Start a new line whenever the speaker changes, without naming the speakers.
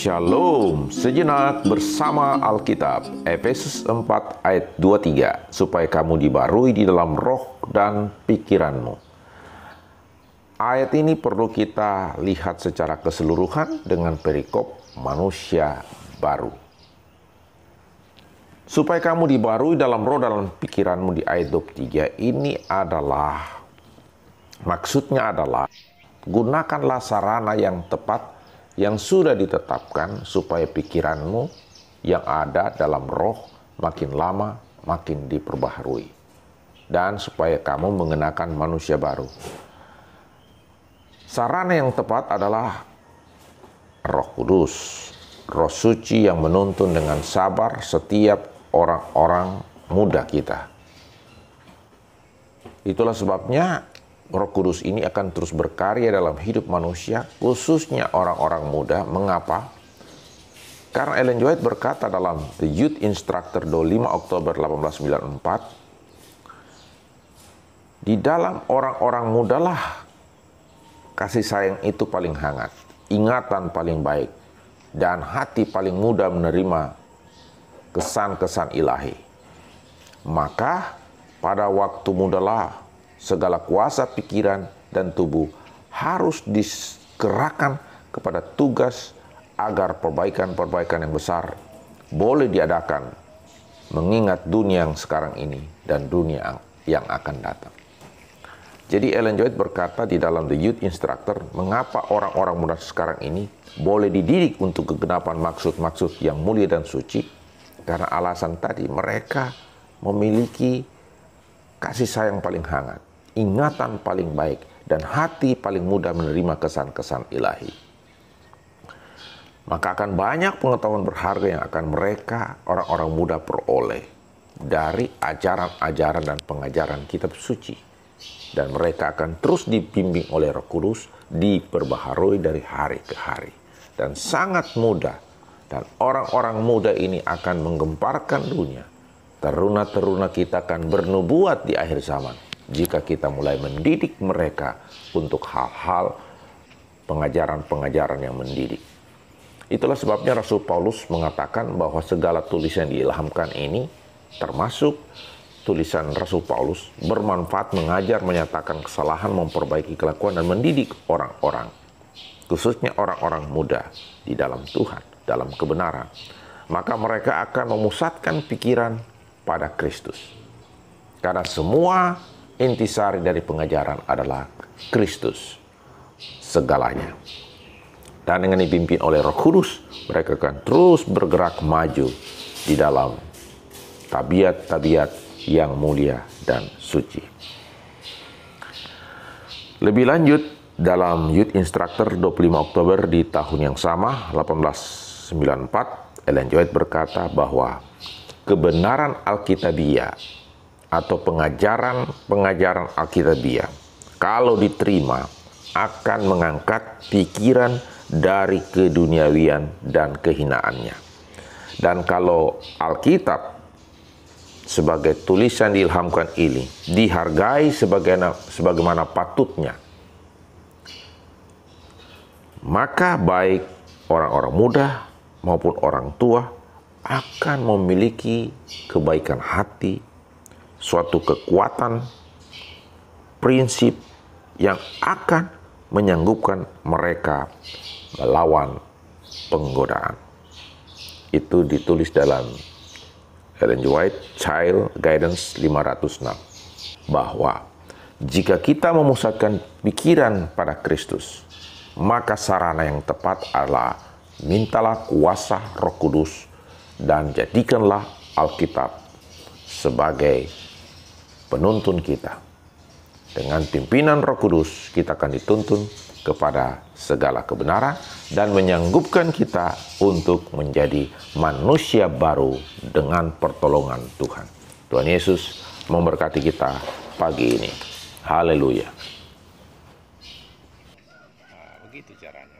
Shalom, sejenak bersama Alkitab, Efesus 4 ayat 23, supaya kamu dibarui di dalam roh dan pikiranmu. Ayat ini perlu kita lihat secara keseluruhan dengan perikop manusia baru. Supaya kamu dibarui dalam roh dalam pikiranmu di ayat 23 ini adalah, maksudnya adalah, gunakanlah sarana yang tepat yang sudah ditetapkan supaya pikiranmu yang ada dalam roh makin lama makin diperbaharui. Dan supaya kamu mengenakan manusia baru. Sarana yang tepat adalah Roh Kudus, Roh Suci yang menuntun dengan sabar setiap orang-orang muda kita. Itulah sebabnya Roh Kudus ini akan terus berkarya dalam hidup manusia, khususnya orang-orang muda. Mengapa? Karena Ellen G. White berkata dalam The Youth Instructor 5 Oktober 1894, di dalam orang-orang muda lah kasih sayang itu paling hangat, ingatan paling baik, dan hati paling mudah menerima kesan-kesan ilahi. Maka pada waktu mudalah segala kuasa pikiran dan tubuh harus dikerahkan kepada tugas agar perbaikan-perbaikan yang besar boleh diadakan mengingat dunia yang sekarang ini dan dunia yang akan datang. Jadi Ellen G. White berkata di dalam The Youth Instructor, mengapa orang-orang muda sekarang ini boleh dididik untuk kegenapan maksud-maksud yang mulia dan suci? Karena alasan tadi, mereka memiliki kasih sayang paling hangat, ingatan paling baik, dan hati paling mudah menerima kesan-kesan ilahi. Maka akan banyak pengetahuan berharga yang akan mereka, orang-orang muda, peroleh dari ajaran-ajaran dan pengajaran kitab suci. Dan mereka akan terus dibimbing oleh Roh Kudus, diperbaharui dari hari ke hari. Dan sangat mudah, dan orang-orang muda ini akan menggemparkan dunia. Teruna-teruna kita akan bernubuat di akhir zaman jika kita mulai mendidik mereka untuk hal-hal pengajaran-pengajaran yang mendidik. Itulah sebabnya Rasul Paulus mengatakan bahwa segala tulisan yang diilhamkan ini, termasuk tulisan Rasul Paulus, bermanfaat mengajar, menyatakan kesalahan, memperbaiki kelakuan, dan mendidik orang-orang, khususnya orang-orang muda di dalam Tuhan, dalam kebenaran. Maka mereka akan memusatkan pikiran pada Kristus. Karena semua intisari dari pengajaran adalah Kristus segalanya. Dan dengan dipimpin oleh Roh Kudus, mereka akan terus bergerak maju di dalam tabiat-tabiat yang mulia dan suci. Lebih lanjut, dalam Youth Instructor 25 Oktober di tahun yang sama, 1894, Ellen G. White berkata bahwa kebenaran Alkitabiah atau pengajaran Alkitabiah, kalau diterima, akan mengangkat pikiran dari keduniawian dan kehinaannya. Dan kalau Alkitab sebagai tulisan diilhamkan ini dihargai sebagaimana patutnya, maka baik orang-orang muda maupun orang tua akan memiliki kebaikan hati, suatu kekuatan, prinsip yang akan menyanggupkan mereka melawan penggodaan. Itu ditulis dalam Ellen G. White, Child Guidance 506, bahwa jika kita memusatkan pikiran pada Kristus, maka sarana yang tepat adalah mintalah kuasa Roh Kudus dan jadikanlah Alkitab sebagai penuntun kita. Dengan pimpinan Roh Kudus, kita akan dituntun kepada segala kebenaran dan menyanggupkan kita untuk menjadi manusia baru dengan pertolongan Tuhan. Tuhan Yesus memberkati kita pagi ini. Haleluya.
Begitu caranya.